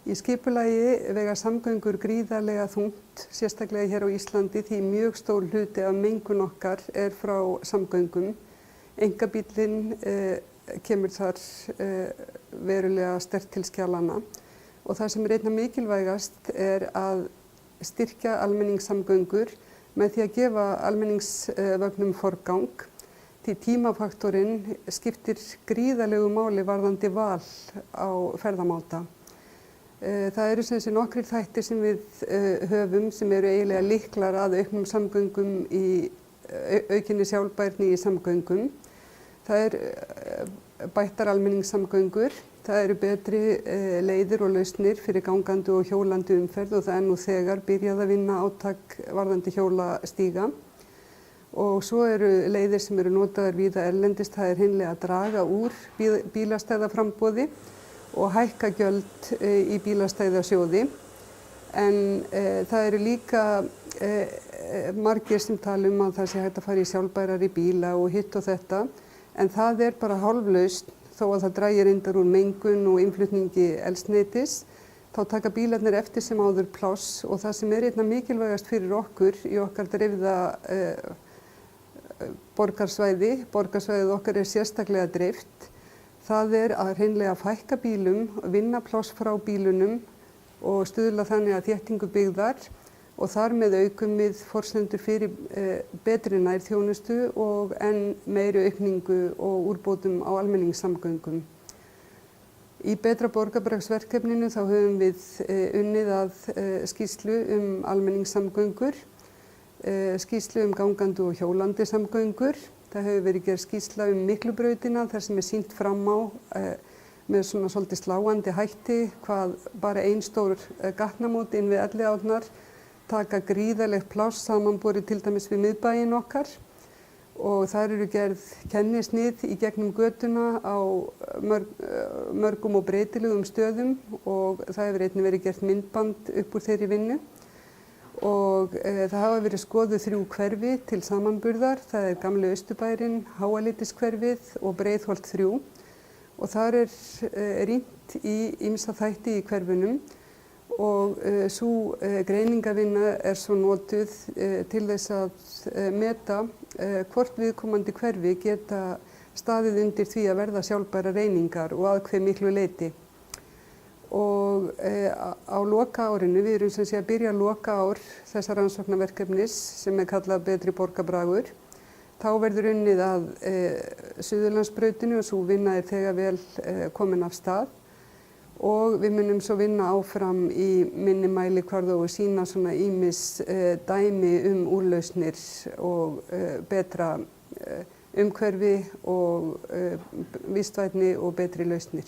Í skipulagi vega samgöngur gríðarlega þungt, sérstaklega hér á Íslandi, því mjög stór hluti af mengun okkar frá samgöngum. Einkabíllinn kemur þar verulega sterkt til skjalanna og það sem einna mikilvægast að styrkja almenningssamgöngur með því að gefa almenningsvögnum forgang. Því tímafaktorinn skiptir gríðarlegu máli varðandi val á ferðamáta. Það eru sem sé nokkrir þættir sem við höfum sem eru eiginlega lyklar að auknum samgöngum aukinni sjálfbærni í samgöngum. Það bættar almenningssamgöngur, það eru betri leiðir og lausnir fyrir gangandi og hjólandi umferð og það nú þegar byrjað að vinna átak varðandi hjólastíga. Og svo eru leiðir sem eru notaðar víða erlendis, það hreinlega að draga úr bílastæðaframboði og hækka gjöld í bílastæðasjóði. En það eru líka margir sem tala að það sé hægt að fara í sjálfbærari bíla og hitt og þetta. En það bara hálflaust þó að það dragi reyndar úr mengun og innflutningi eldsneytis. Þá taka bílarnir eftir sem áður pláss og það sem einna mikilvægast fyrir okkur í okkar dreifða borgarsvæðið okkar sérstaklega dreift. Það að hreinlega fækka bílum, vinna pláss frá bílunum og stuðla þannig að þéttingu byggðar og þar með aukum við forsendur fyrir betri nærþjónustu og enn meiri aukningu og úrbótum á almenningssamgöngum. Í Betra borgarbragsverkefninu þá höfum við unnið að skýrslu almenningssamgöngur, skýrslu gangandi og hjólandi samgöngur. Það hefur verið gerð skýrsla Miklubrautina þar sem sýnt fram á með svona svolítið sláandi hætti hvað bara ein stór gatnamót inn við Elliðaárnar taka gríðarlegt pláss samanborið til dæmis við miðbæinn okkar og þar eru gerð kennisnið í gegnum götuna á mörgum og breytilegum stöðum og það hefur einnig verið gert myndband upp úr þeirri vinnu. Og það hafa verið skoðuð 3 hverfi til samanburðar, það Gamli Austurbærinn, Háaleitiskverfið og Breiðholt 3 og þar rýnt í ýmsa þætti í hverfunum og sú greiningavinna svo notuð til þess að meta hvort viðkomandi hverfi geta staðið undir því að verða sjálfbærar einingar og að hve miklu leyti. Og á lokaárinu, við erum sem sé að byrja lokaár þessa rannsóknarverkefnis sem kallað Betri borgarbragur, þá verður unnið að Suðurlandsbrautinu og sú vinna þegar vel komin af stað og við munum svo vinna áfram í minni mælikvarða og sýna svona ýmis dæmi úrlausnir og betra umhverfi og vistvænni og betri lausnir.